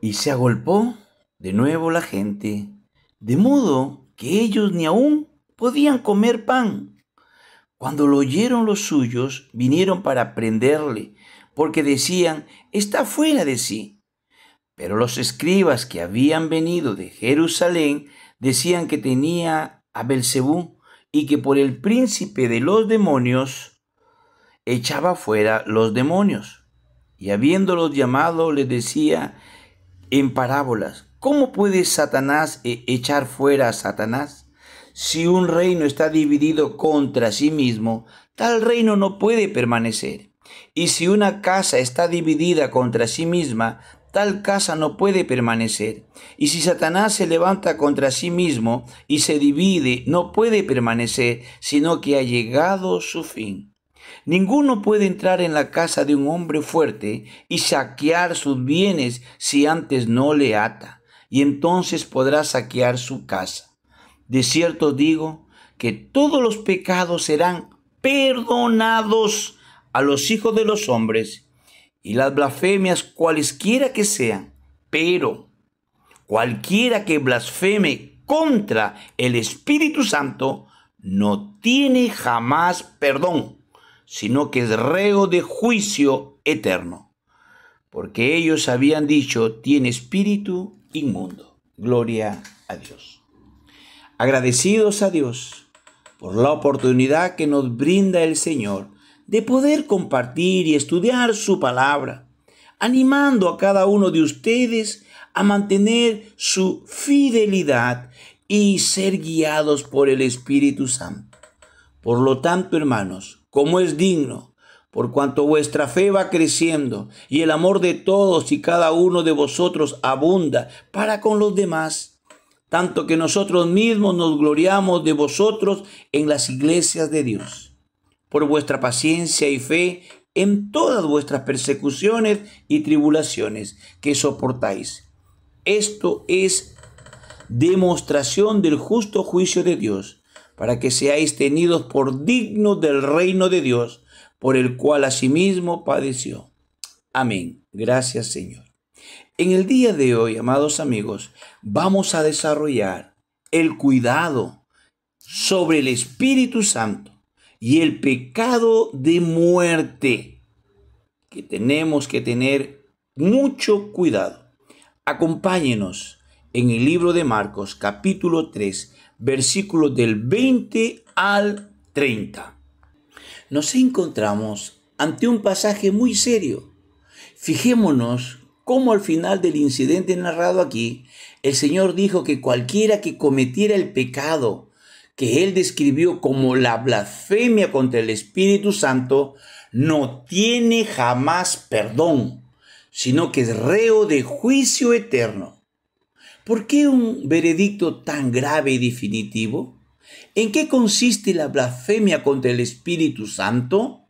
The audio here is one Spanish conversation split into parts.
Y se agolpó de nuevo la gente, de modo que ellos ni aún podían comer pan. Cuando lo oyeron los suyos, vinieron para prenderle, porque decían, está fuera de sí. Pero los escribas que habían venido de Jerusalén decían que tenía a Belcebú y que por el príncipe de los demonios echaba fuera los demonios. Y habiéndolos llamado, les decía en parábolas, ¿cómo puede Satanás echar fuera a Satanás? Si un reino está dividido contra sí mismo, tal reino no puede permanecer. Y si una casa está dividida contra sí misma, tal casa no puede permanecer. Y si Satanás se levanta contra sí mismo y se divide, no puede permanecer, sino que ha llegado su fin. Ninguno puede entrar en la casa de un hombre fuerte y saquear sus bienes si antes no le ata, y entonces podrá saquear su casa. De cierto digo que todos los pecados serán perdonados a los hijos de los hombres y las blasfemias cualesquiera que sean, pero cualquiera que blasfeme contra el Espíritu Santo no tiene jamás perdón, sino que es reo de juicio eterno. Porque ellos habían dicho, tiene espíritu inmundo. Gloria a Dios. Agradecidos a Dios por la oportunidad que nos brinda el Señor de poder compartir y estudiar su palabra, animando a cada uno de ustedes a mantener su fidelidad y ser guiados por el Espíritu Santo. Por lo tanto, hermanos, como es digno, por cuanto vuestra fe va creciendo y el amor de todos y cada uno de vosotros abunda para con los demás, tanto que nosotros mismos nos gloriamos de vosotros en las iglesias de Dios, por vuestra paciencia y fe en todas vuestras persecuciones y tribulaciones que soportáis. Esto es demostración del justo juicio de Dios, para que seáis tenidos por dignos del reino de Dios, por el cual asimismo padeció. Amén. Gracias, Señor. En el día de hoy, amados amigos, vamos a desarrollar el cuidado sobre el Espíritu Santo y el pecado de muerte, que tenemos que tener mucho cuidado. Acompáñenos en el libro de Marcos, capítulo 3, versículos del 20 al 30. Nos encontramos ante un pasaje muy serio. Fijémonos cómo al final del incidente narrado aquí, el Señor dijo que cualquiera que cometiera el pecado que Él describió como la blasfemia contra el Espíritu Santo, no tiene jamás perdón, sino que es reo de juicio eterno. ¿Por qué un veredicto tan grave y definitivo? ¿En qué consiste la blasfemia contra el Espíritu Santo?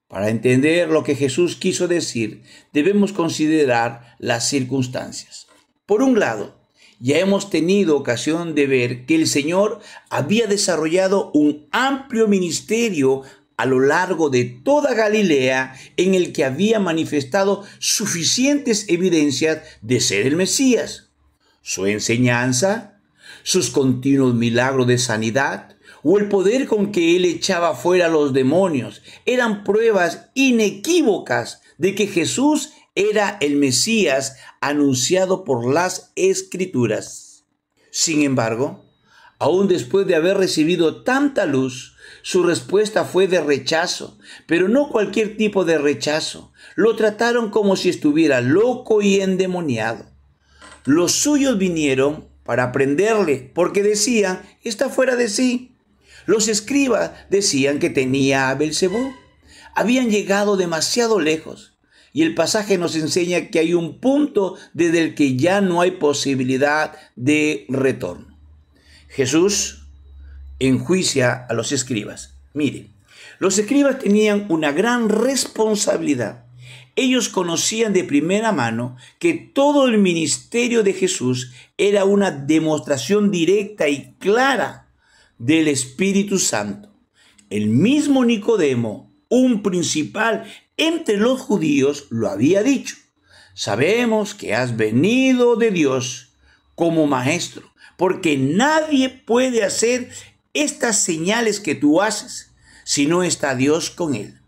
Para entender lo que Jesús quiso decir, debemos considerar las circunstancias. Por un lado, ya hemos tenido ocasión de ver que el Señor había desarrollado un amplio ministerio a lo largo de toda Galilea, en el que había manifestado suficientes evidencias de ser el Mesías. Su enseñanza, sus continuos milagros de sanidad, o el poder con que él echaba fuera a los demonios, eran pruebas inequívocas de que Jesús era el Mesías anunciado por las Escrituras. Sin embargo, aún después de haber recibido tanta luz, su respuesta fue de rechazo, pero no cualquier tipo de rechazo. Lo trataron como si estuviera loco y endemoniado. Los suyos vinieron para prenderle, porque decían, está fuera de sí. Los escribas decían que tenía a Belcebú. Habían llegado demasiado lejos. Y el pasaje nos enseña que hay un punto desde el que ya no hay posibilidad de retorno. Jesús enjuicia a los escribas. Miren, los escribas tenían una gran responsabilidad. Ellos conocían de primera mano que todo el ministerio de Jesús era una demostración directa y clara del Espíritu Santo. El mismo Nicodemo, un principal entre los judíos, lo había dicho. sabemos que has venido de Dios como maestro, porque nadie puede hacer estas señales que tú haces si no está Dios con él.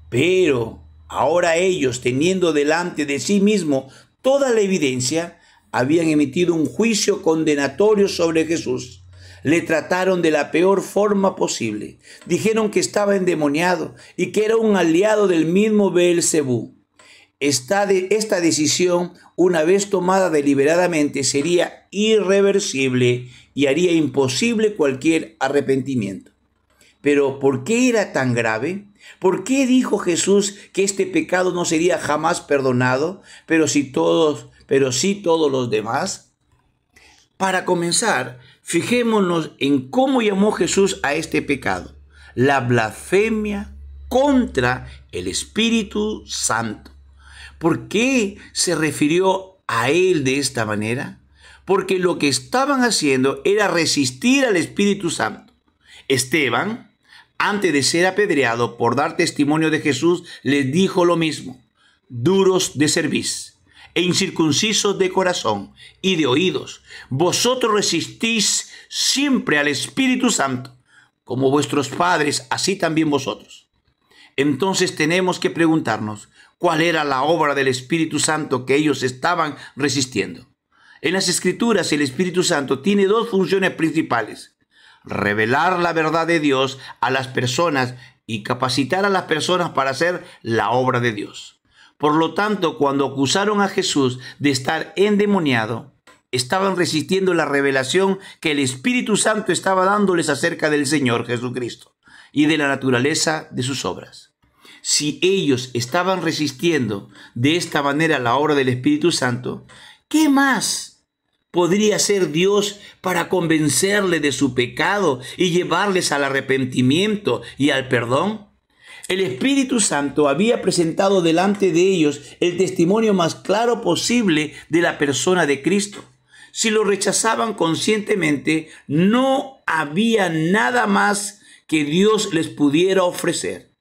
Pero ahora ellos, teniendo delante de sí mismo toda la evidencia, habían emitido un juicio condenatorio sobre Jesús. Le trataron de la peor forma posible. Dijeron que estaba endemoniado y que era un aliado del mismo Beelzebú. Esta decisión, una vez tomada deliberadamente, sería irreversible y haría imposible cualquier arrepentimiento. Pero ¿por qué era tan grave? ¿Por qué dijo Jesús que este pecado no sería jamás perdonado, pero sí todos los demás? Para comenzar, fijémonos en cómo llamó Jesús a este pecado: la blasfemia contra el Espíritu Santo. ¿Por qué se refirió a él de esta manera? Porque lo que estaban haciendo era resistir al Espíritu Santo. Esteban, antes de ser apedreado por dar testimonio de Jesús, les dijo lo mismo: duros de cerviz e incircuncisos de corazón y de oídos, vosotros resistís siempre al Espíritu Santo, como vuestros padres, así también vosotros. Entonces tenemos que preguntarnos, ¿cuál era la obra del Espíritu Santo que ellos estaban resistiendo? En las Escrituras, el Espíritu Santo tiene dos funciones principales: revelar la verdad de Dios a las personas y capacitar a las personas para hacer la obra de Dios. Por lo tanto, cuando acusaron a Jesús de estar endemoniado, estaban resistiendo la revelación que el Espíritu Santo estaba dándoles acerca del Señor Jesucristo y de la naturaleza de sus obras. Si ellos estaban resistiendo de esta manera la obra del Espíritu Santo, ¿qué más podría hacer Dios para convencerle de su pecado y llevarles al arrepentimiento y al perdón? El Espíritu Santo había presentado delante de ellos el testimonio más claro posible de la persona de Cristo. Si lo rechazaban conscientemente, no había nada más que Dios les pudiera ofrecer.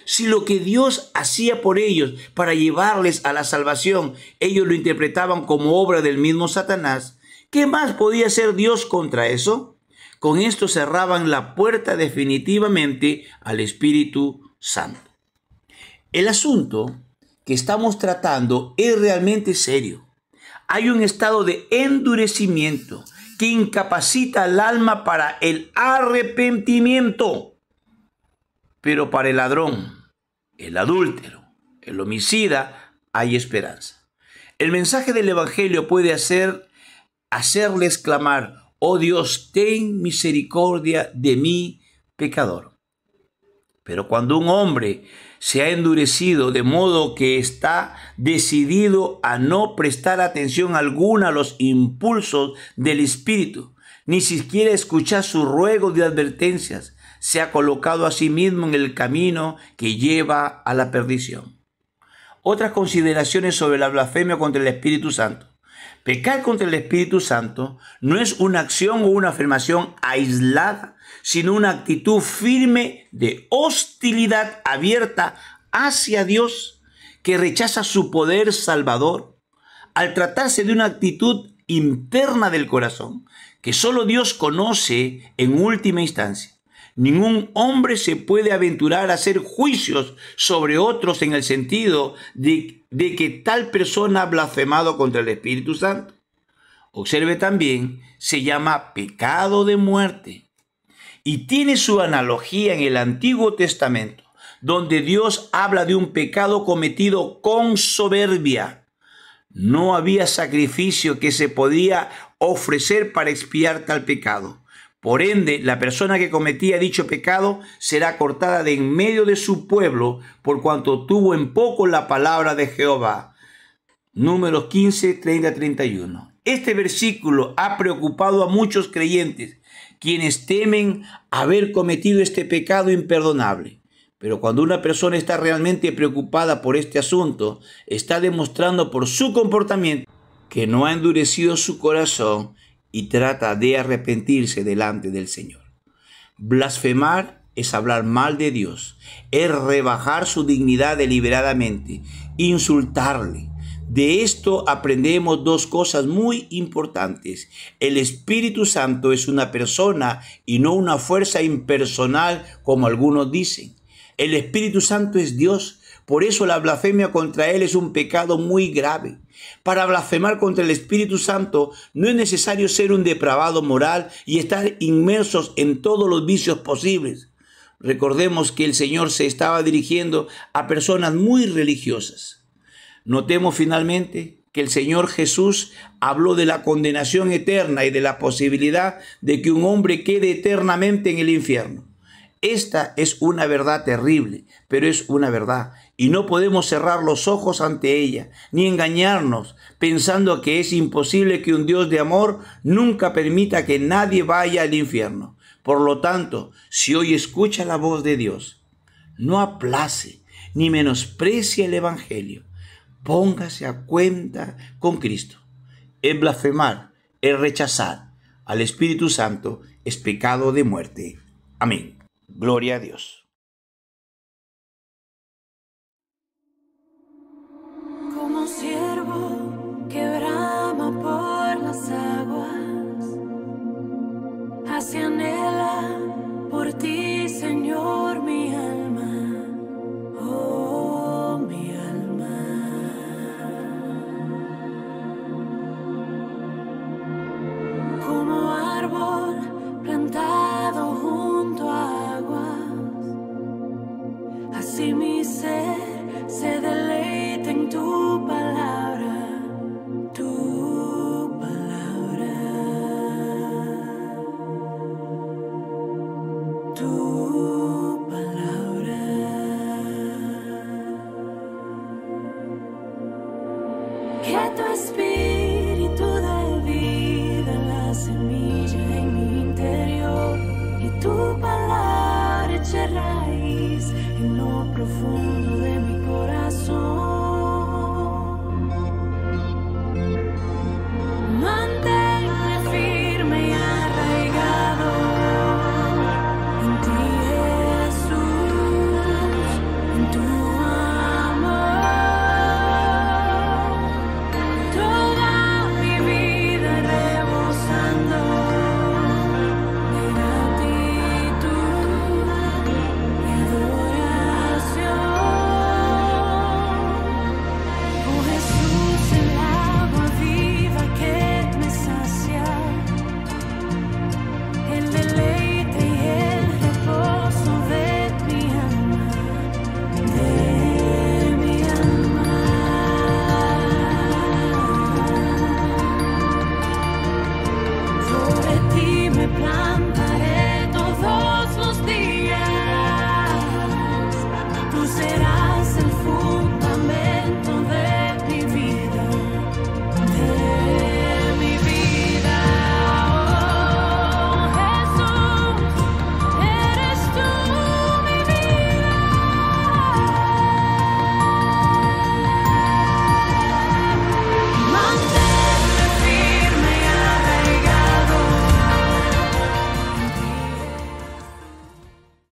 Si lo que Dios hacía por ellos para llevarles a la salvación, ellos lo interpretaban como obra del mismo Satanás, ¿qué más podía hacer Dios contra eso? Con esto cerraban la puerta definitivamente al Espíritu Santo. El asunto que estamos tratando es realmente serio. Hay un estado de endurecimiento que incapacita al alma para el arrepentimiento. Pero para el ladrón, el adúltero, el homicida, hay esperanza. El mensaje del Evangelio puede hacerles clamar: oh Dios, ten misericordia de mí, pecador. Pero cuando un hombre se ha endurecido de modo que está decidido a no prestar atención alguna a los impulsos del Espíritu, ni siquiera escuchar sus ruegos de advertencias, se ha colocado a sí mismo en el camino que lleva a la perdición. Otras consideraciones sobre la blasfemia contra el Espíritu Santo. Pecar contra el Espíritu Santo no es una acción o una afirmación aislada, sino una actitud firme de hostilidad abierta hacia Dios, que rechaza su poder salvador. Al tratarse de una actitud interna del corazón, que solo Dios conoce en última instancia, ningún hombre se puede aventurar a hacer juicios sobre otros en el sentido de que tal persona ha blasfemado contra el Espíritu Santo. Observe también, se llama pecado de muerte y tiene su analogía en el Antiguo Testamento, donde Dios habla de un pecado cometido con soberbia. No había sacrificio que se podía ofrecer para expiar tal pecado. Por ende, la persona que cometía dicho pecado será cortada de en medio de su pueblo, por cuanto tuvo en poco la palabra de Jehová. Números 15, 30-31. Este versículo ha preocupado a muchos creyentes, quienes temen haber cometido este pecado imperdonable. Pero cuando una persona está realmente preocupada por este asunto, está demostrando por su comportamiento que no ha endurecido su corazón y trata de arrepentirse delante del Señor. Blasfemar es hablar mal de Dios, es rebajar su dignidad deliberadamente, insultarle, De esto aprendemos dos cosas muy importantes. El Espíritu Santo es una persona y no una fuerza impersonal como algunos dicen. El Espíritu Santo es Dios. Por eso la blasfemia contra Él es un pecado muy grave. Para blasfemar contra el Espíritu Santo no es necesario ser un depravado moral y estar inmersos en todos los vicios posibles. Recordemos que el Señor se estaba dirigiendo a personas muy religiosas. Notemos finalmente que el Señor Jesús habló de la condenación eterna y de la posibilidad de que un hombre quede eternamente en el infierno. Esta es una verdad terrible, pero es una verdad, y no podemos cerrar los ojos ante ella, ni engañarnos pensando que es imposible que un Dios de amor nunca permita que nadie vaya al infierno. Por lo tanto, si hoy escucha la voz de Dios, no aplace ni menosprecie el Evangelio. Póngase a cuenta con Cristo. El blasfemar, el rechazar al Espíritu Santo es pecado de muerte. Amén. Gloria a Dios. Como siervo que brama por las aguas, así anhela por ti, Señor, mi alma. Oh, mi alma. Como árbol plantado junto a aguas, así mi ser se deleita en tu palabra, tu palabra, tu palabra. Que tu espíritu dé vida a la semilla en mi interior y tu palabra eche raíz en lo